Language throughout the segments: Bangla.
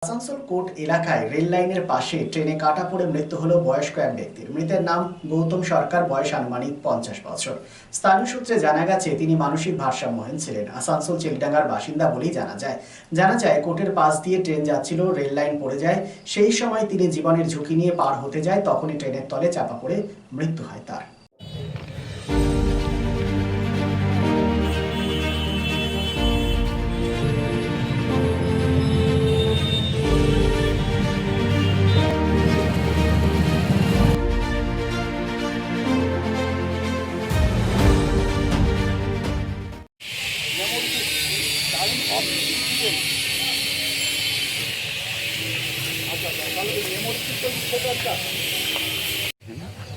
আসানসোল কোর্ট এলাকায় রেল লাইনের পাশে ট্রেনে কাটা পড়ে মৃত্যু হলো বয়স্ক এক ব্যক্তির। মৃতের নাম গৌতম সরকার, বয়স আনুমানিক 50 বছর। স্থানীয় সূত্রে জানা গেছে তিনি মানসিক ভারসাম্যহীন ছিলেন। আসানসোল চিলডাঙ্গার বাসিন্দা বলেই জানা যায় কোর্টের পাশ দিয়ে ট্রেন যাচ্ছিল, রেল লাইন পড়ে যায়। সেই সময় তিনি জীবনের ঝুঁকি নিয়ে পার হতে যায়, তখনই ট্রেনের তলে চাপা পড়ে মৃত্যু হয় তার।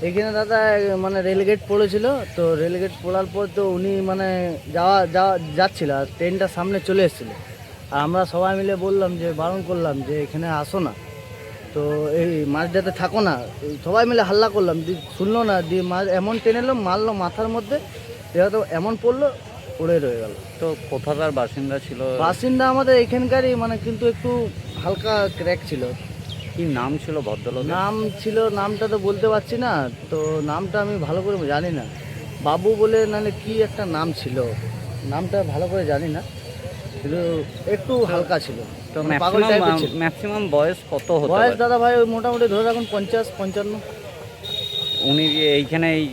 এখানে দাদা মানে রেলগেট পড়েছিল, তো রেলগেট পড়ার পর তো উনি মানে যাচ্ছিল আর ট্রেনটা সামনে চলে এসেছিল। আর আমরা সবাই মিলে বললাম যে বারণ করলাম যে এখানে আসো না, তো এই মাঝটাতে থাকো না, সবাই মিলে হাল্লা করলাম, শুনলো না। দিয়ে এমন ট্রেন এলো, মারলো মাথার মধ্যে, তো এমন পড়লো, পড়ে রয়ে গেল। তো কোথাকার বাসিন্দা ছিল? বাসিন্দা আমাদের এখানকারই, মানে কিন্তু একটু হালকা ক্র্যাক ছিল। কি নাম ছিল ভদ্রলোক? নামটা তো বলতে পারছি না, তো নামটা আমি ভালো করে জানি না। বাবু বলে নাহলে কি একটা নাম ছিল, নামটা ভালো করে জানি না, কিন্তু একটু হালকা ছিল। তো ম্যাক্সিমাম বয়স কত হতো? বয়স দাদা ভাই ওই মোটামুটি ধরে রাখুন 50-55। উনি এইখানে এই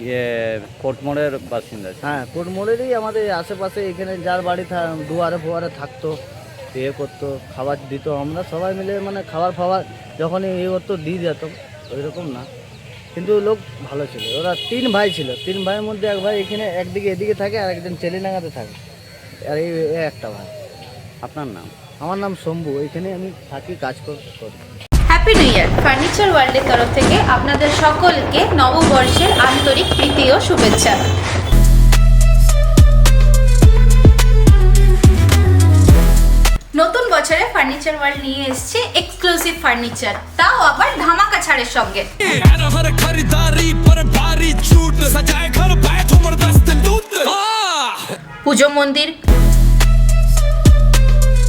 কোর্টমোড়ের বাসিন্দা? হ্যাঁ, কোর্টমোড়েরই, আমাদের আশেপাশে এখানে যার বাড়ি দুয়ারে ফোয়ারে থাকতো, ইয়ে করতো, খাবার দিত। আমরা সবাই মিলে মানে খাবার যখন ইয়ে করতো দিয়ে যেতাম, ওই রকম না। কিন্তু লোক ভালো ছিল। ওরা 3 ভাই ছিল, 3 ভাইয়ের মধ্যে এক ভাই এখানে এদিকে থাকে, আর একজন চেলিনাগাতে থাকে, আর এই একটা ভাই। আপনার নাম? আমার নাম শম্ভু, এখানে আমি থাকি, কাজ করি। Happy new year! ফার্নিচার ওয়ার্ল্ডের তরফ থেকে আপনাদের সকলকে নববর্ষের আন্তরিক প্রীতি ও শুভেচ্ছা। নতুন বছরে ফার্নিচার ওয়ার্ল্ড নিয়ে এসেছে এক্সক্লুসিভ ফার্নিচার, তাও আবার ধামাকা ছাড়ের সঙ্গে। পুজো মন্দির,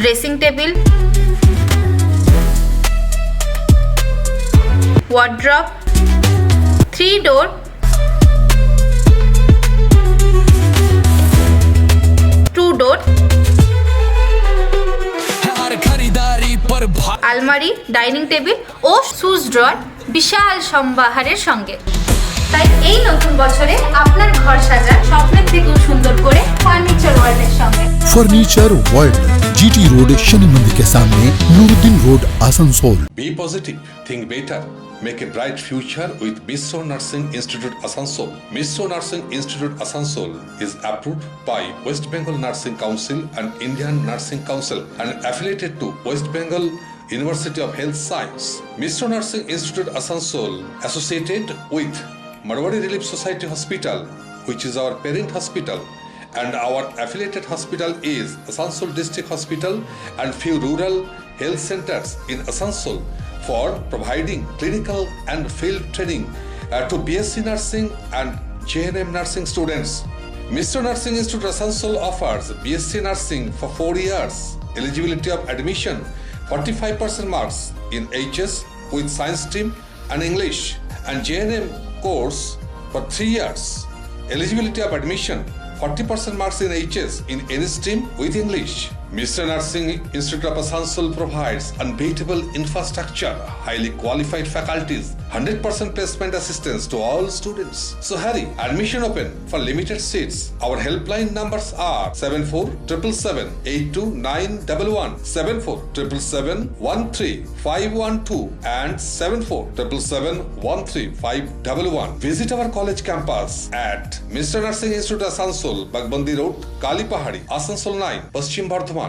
ড্রেসিং টেবিল, ওয়ার্ড্রপ, 3 ডোর, 2 ডোর, আলমারি, ডাইনিং টেবিল ও শুজ ড্রয়ার বিশাল সম্ভারের সঙ্গে। তাই এই নতুন বছরে আপনার ঘর সাজান স্বপ্নের থেকেও সুন্দর করে ফার্নিচার ওয়ার্ল্ডের সঙ্গে। Furniture world, GT road, Shani मंदिर के सामने, Nooruddin road, Asansol. Be positive, think better, make a bright future with Misro Nursing Institute Asansol. Misro Nursing Institute Asansol is approved by West Bengal Nursing Council and Indian Nursing Council and affiliated to West Bengal University of Health Science. Misro Nursing Institute Asansol associated with Marwari Relief Society Hospital, which is our parent hospital, and our affiliated hospital is Asansol District Hospital and few rural health centers in Asansol for providing clinical and field training to BSc Nursing and JNM Nursing students. Mr. Nursing Institute Asansol offers BSc Nursing for 4 years. Eligibility of admission 45% marks in HS with science stream and English, and JNM course for 3 years. Eligibility of admission 40% marks in HS in any stream with English. Mr. Nursing Institute of Asansol provides unbeatable infrastructure, highly qualified faculties, 100% placement assistance to all students. So hurry, admission open for limited seats. Our helpline numbers are 7477782911, 7477713512 and 7477713511. Visit our college campus at Mr. Nursing Institute Asansol, Bagbandi Road, Kali Pahari, Asansol 9, Paschim Bardhaman.